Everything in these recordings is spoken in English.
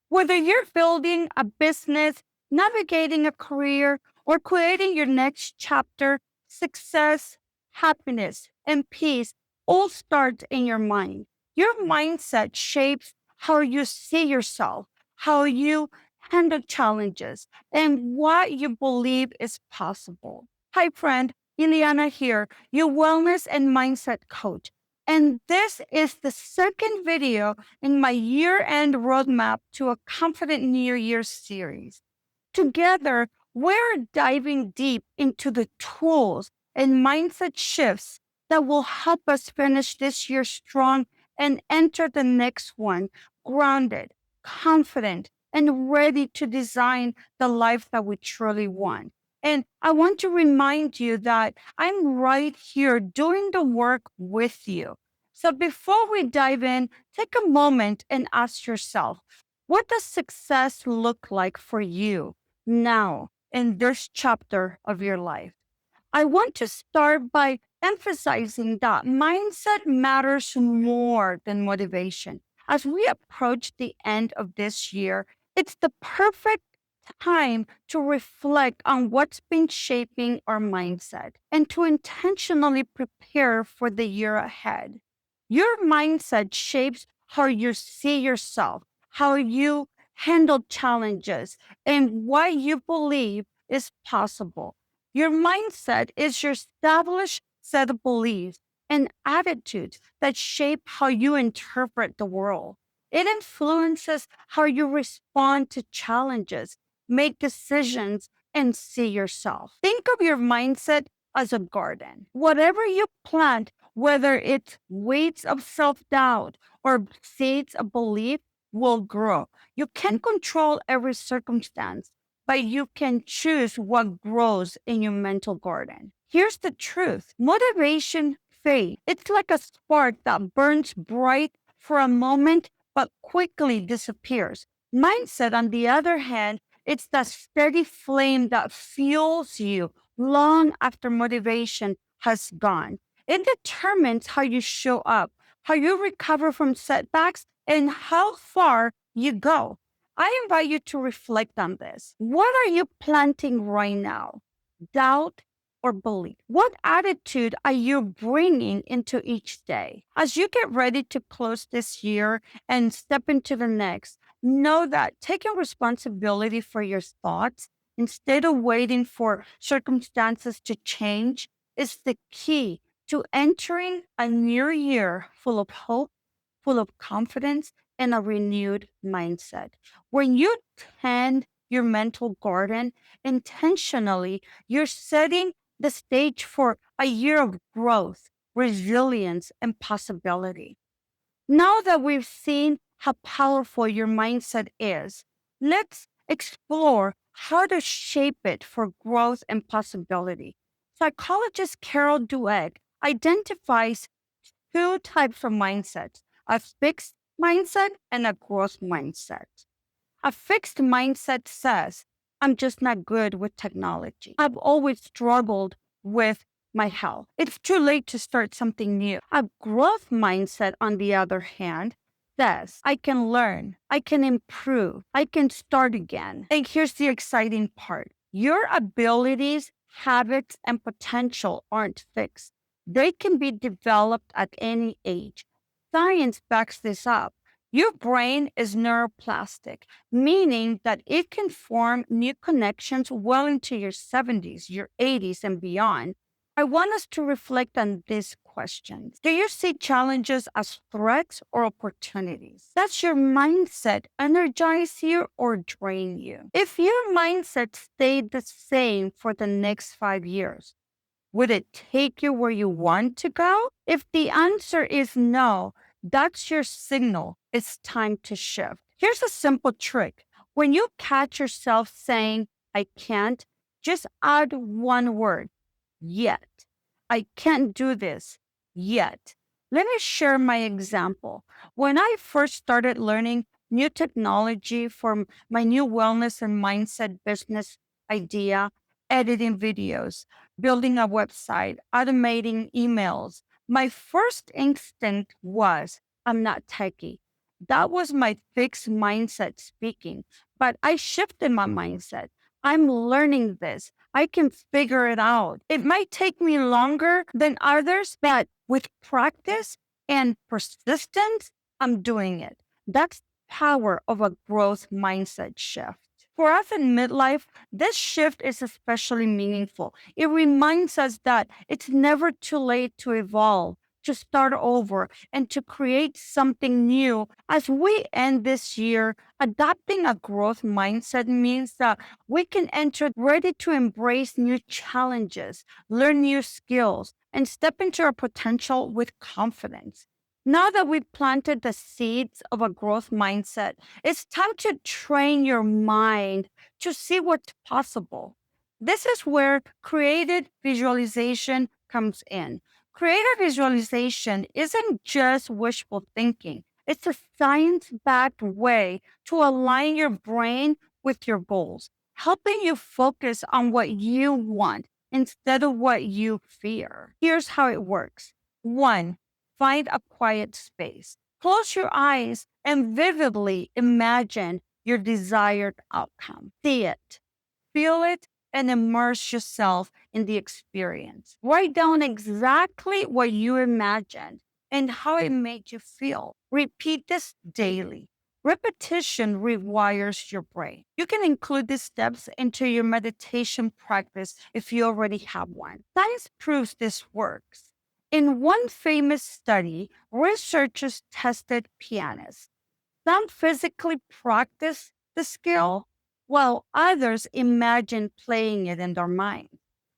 Whether you're building a business, navigating a career, or creating your next chapter, success, happiness, and peace all start in your mind. Your mindset shapes how you see yourself, how you handle challenges, and what you believe is possible. Hi, friend. Ileana here, your wellness and mindset coach. And this is the second video in my year-end roadmap to a Confident New Year series. Together, we're diving deep into the tools and mindset shifts that will help us finish this year strong and enter the next one grounded, confident, and ready to design the life that we truly want. And I want to remind you that I'm right here doing the work with you. So before we dive in, take a moment and ask yourself, what does success look like for you now in this chapter of your life? I want to start by emphasizing that mindset matters more than motivation. As we approach the end of this year, it's the perfect time to reflect on what's been shaping our mindset and to intentionally prepare for the year ahead. Your mindset shapes how you see yourself, how you handle challenges, and what you believe is possible. Your mindset is your established set of beliefs and attitudes that shape how you interpret the world. It influences how you respond to challenges, make decisions, and see yourself. Think of your mindset as a garden. Whatever you plant, whether it's weeds of self doubt or seeds of belief, will grow. You can't control every circumstance, but you can choose what grows in your mental garden. Here's the truth: motivation fades. It's like a spark that burns bright for a moment but quickly disappears. Mindset, on the other hand, it's that steady flame that fuels you long after motivation has gone. It determines how you show up, how you recover from setbacks, and how far you go. I invite you to reflect on this. What are you planting right now? Doubt or belief? What attitude are you bringing into each day? As you get ready to close this year and step into the next, know that taking responsibility for your thoughts instead of waiting for circumstances to change is the key to entering a new year full of hope, full of confidence, and a renewed mindset. When you tend your mental garden intentionally, you're setting the stage for a year of growth, resilience, and possibility. Now that we've seen how powerful your mindset is, let's explore how to shape it for growth and possibility. Psychologist Carol Dweck identifies two types of mindsets: a fixed mindset and a growth mindset. A fixed mindset says, I'm just not good with technology. I've always struggled with my health. It's too late to start something new. A growth mindset, on the other hand, says, I can learn, I can improve, I can start again. And here's the exciting part: your abilities, habits, and potential aren't fixed. They can be developed at any age. Science backs this up. Your brain is neuroplastic, meaning that it can form new connections well into your 70s, your 80s, and beyond. I want us to reflect on these questions. Do you see challenges as threats or opportunities? Does your mindset energize you or drain you? If your mindset stayed the same for the next 5 years, would it take you where you want to go? If the answer is no, that's your signal. It's time to shift. Here's a simple trick. When you catch yourself saying, I can't, just add one word: yet. I can't do this yet. Let me share my example. When I first started learning new technology for my new wellness and mindset business idea, editing videos, building a website, automating emails, my first instinct was, I'm not techie. That was my fixed mindset speaking, but I shifted my mindset. I'm learning this. I can figure it out. It might take me longer than others, but with practice and persistence, I'm doing it. That's the power of a growth mindset shift. For us in midlife, this shift is especially meaningful. It reminds us that it's never too late to evolve, to start over, and to create something new. As we end this year, adopting a growth mindset means that we can enter ready to embrace new challenges, learn new skills, and step into our potential with confidence. Now that we've planted the seeds of a growth mindset, it's time to train your mind to see what's possible. This is where creative visualization comes in. Creative visualization isn't just wishful thinking. It's a science backed way to align your brain with your goals, helping you focus on what you want instead of what you fear. Here's how it works. One, find a quiet space. Close your eyes and vividly imagine your desired outcome. See it, feel it, and immerse yourself in the experience. Write down exactly what you imagined and how it made you feel. Repeat this daily. Repetition rewires your brain. You can include these steps into your meditation practice if you already have one. Science proves this works. In one famous study, researchers tested pianists. Some physically practice the skill, while others imagine playing it in their mind.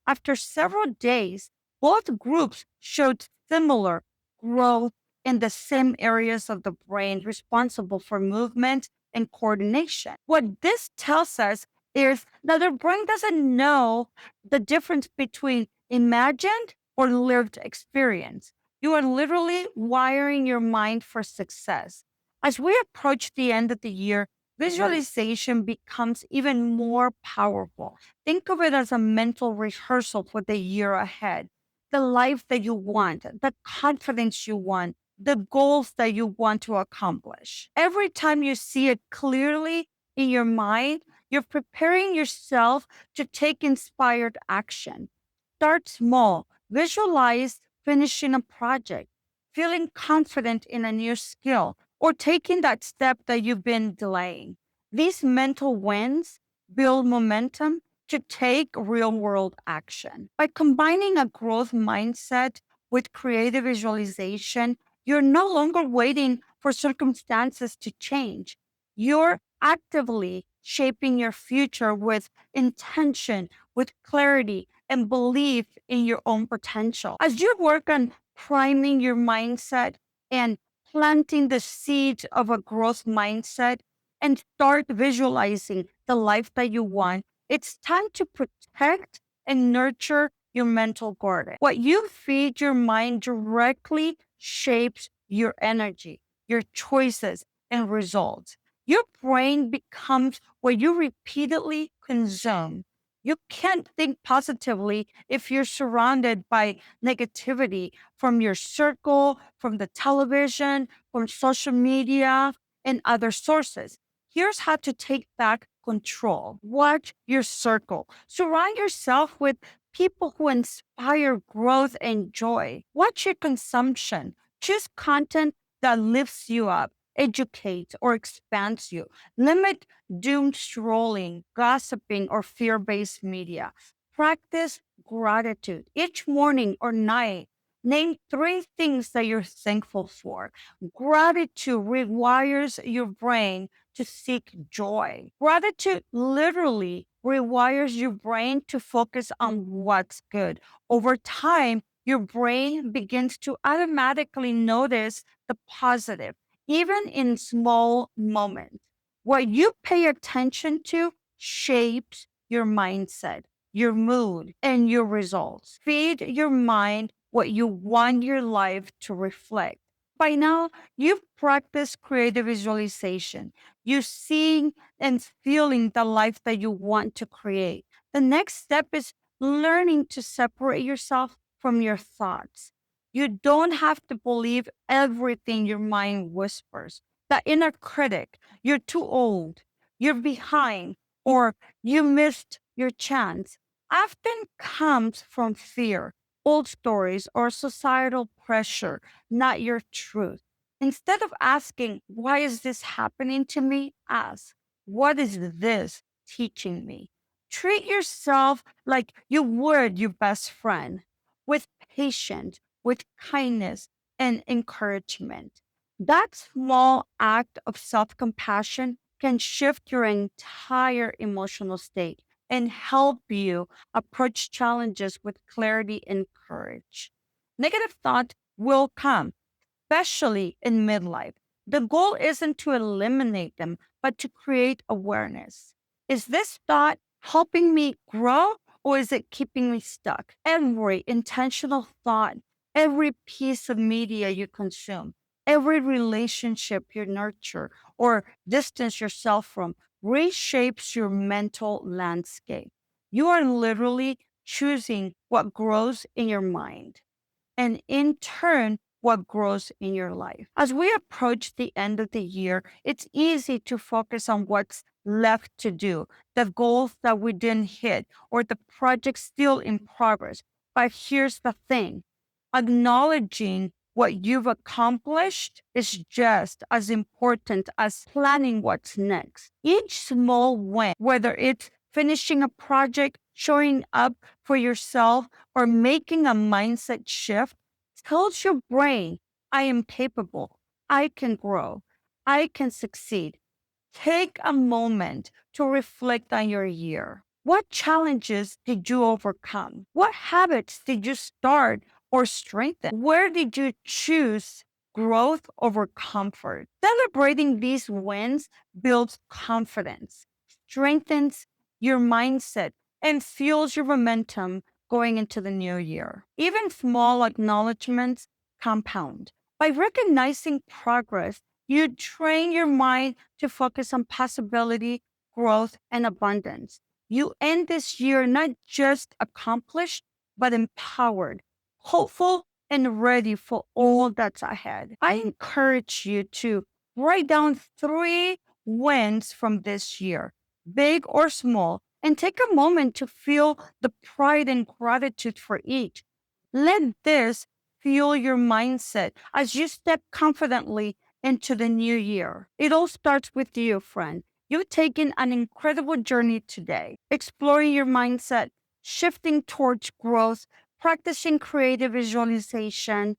After several days, both groups showed similar growth in the same areas of the brain responsible for movement and coordination. What this tells us is that the brain doesn't know the difference between imagined or lived experience. You are literally wiring your mind for success. As we approach the end of the year, visualization becomes even more powerful. Think of it as a mental rehearsal for the year ahead, the life that you want, the confidence you want, the goals that you want to accomplish. Every time you see it clearly in your mind, you're preparing yourself to take inspired action. Start small, visualize finishing a project, feeling confident in a new skill, or taking that step that you've been delaying. These mental wins build momentum to take real world action. By combining a growth mindset with creative visualization, you're no longer waiting for circumstances to change. You're actively shaping your future with intention, with clarity, and belief in your own potential. As you work on priming your mindset and planting the seeds of a growth mindset and start visualizing the life that you want, it's time to protect and nurture your mental garden. What you feed your mind directly shapes your energy, your choices, and results. Your brain becomes what you repeatedly consume. You can't think positively if you're surrounded by negativity from your circle, from the television, from social media, and other sources. Here's how to take back control. Watch your circle. Surround yourself with people who inspire growth and joy. Watch your consumption. Choose content that lifts you up, educates, or expands you. Limit doom scrolling, gossiping, or fear based media. Practice gratitude each morning or night. Name three things that you're thankful for. Gratitude rewires your brain to seek joy. Gratitude literally rewires your brain to focus on what's good. Over time, your brain begins to automatically notice the positive, even in small moments. What you pay attention to shapes your mindset, your mood, and your results. Feed your mind what you want your life to reflect. By now, you've practiced creative visualization. You're seeing and feeling the life that you want to create. The next step is learning to separate yourself from your thoughts. You don't have to believe everything your mind whispers. The inner critic, you're too old, you're behind, or you missed your chance, often comes from fear, old stories, or societal pressure, not your truth. Instead of asking, why is this happening to me? Ask, what is this teaching me? Treat yourself like you would your best friend, with patience, with kindness, and encouragement. That small act of self compassion can shift your entire emotional state and help you approach challenges with clarity and courage. Negative thought will come, especially in midlife. The goal isn't to eliminate them, but to create awareness. Is this thought helping me grow or is it keeping me stuck? Every intentional thought, every piece of media you consume, every relationship you nurture or distance yourself from reshapes your mental landscape. You are literally choosing what grows in your mind and in turn, what grows in your life. As we approach the end of the year, it's easy to focus on what's left to do, the goals that we didn't hit, or the projects still in progress. But here's the thing, acknowledging what you've accomplished is just as important as planning what's next. Each small win, whether it's finishing a project, showing up for yourself, or making a mindset shift, tells your brain, I am capable, I can grow, I can succeed. Take a moment to reflect on your year. What challenges did you overcome? What habits did you start or strengthen? Where did you choose growth over comfort? Celebrating these wins builds confidence, strengthens your mindset, and fuels your momentum going into the new year. Even small acknowledgments compound. By recognizing progress, you train your mind to focus on possibility, growth, and abundance. You end this year not just accomplished, but empowered, hopeful, and ready for all that's ahead. I encourage you to write down 3 wins from this year, big or small, and take a moment to feel the pride and gratitude for each. Let this fuel your mindset as you step confidently into the new year. It all starts with you, friend. You've taken an incredible journey today, exploring your mindset, shifting towards growth, practicing creative visualization,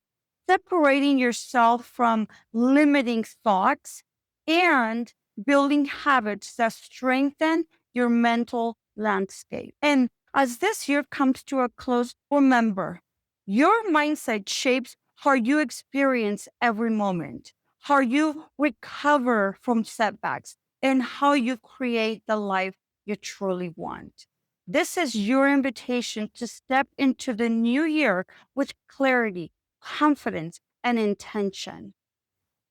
separating yourself from limiting thoughts, and building habits that strengthen your mental landscape. And as this year comes to a close, remember your mindset shapes how you experience every moment, how you recover from setbacks, and how you create the life you truly want. This is your invitation to step into the new year with clarity, confidence, and intention.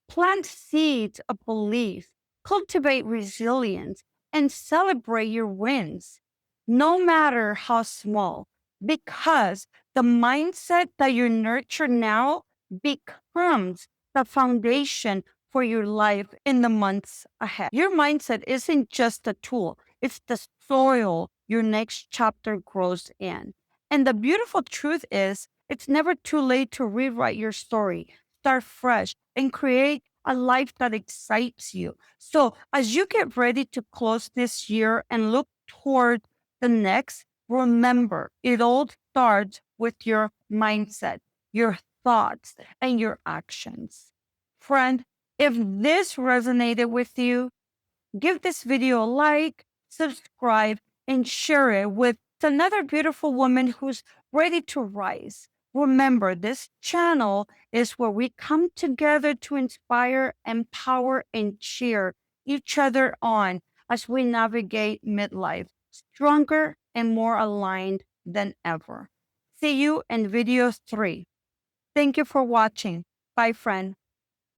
Plant seeds of belief, cultivate resilience, and celebrate your wins, no matter how small, because the mindset that you nurture now becomes the foundation for your life in the months ahead. Your mindset isn't just a tool, it's the soil your next chapter grows in. And the beautiful truth is, it's never too late to rewrite your story, start fresh, and create a life that excites you. So, as you get ready to close this year and look toward the next, remember it all starts with your mindset, your thoughts, and your actions. Friend, if this resonated with you, give this video a like, subscribe, and share it with another beautiful woman who's ready to rise. Remember, this channel is where we come together to inspire, empower, and cheer each other on as we navigate midlife, stronger and more aligned than ever. See you in video 3. Thank you for watching. Bye, friend.